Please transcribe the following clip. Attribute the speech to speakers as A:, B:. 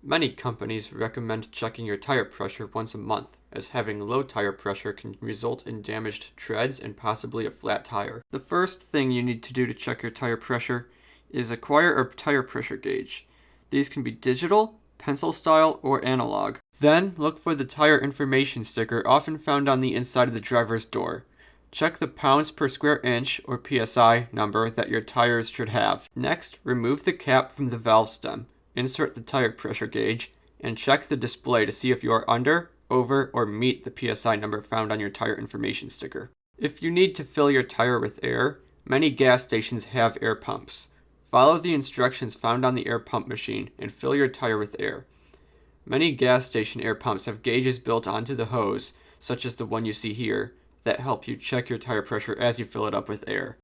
A: Many companies recommend checking your tire pressure once a month, as having low tire pressure can result in damaged treads and possibly a flat tire. The first thing you need to do to check your tire pressure is acquire a tire pressure gauge. These can be digital, pencil style, or analog. Then look for the tire information sticker often found on the inside of the driver's door. Check the pounds per square inch or PSI number that your tires should have. Next, remove the cap from the valve stem. Insert the tire pressure gauge, and check the display to see if you are under, over, or meet the PSI number found on your tire information sticker. If you need to fill your tire with air, many gas stations have air pumps. Follow the instructions found on the air pump machine and fill your tire with air. Many gas station air pumps have gauges built onto the hose, such as the one you see here, that help you check your tire pressure as you fill it up with air.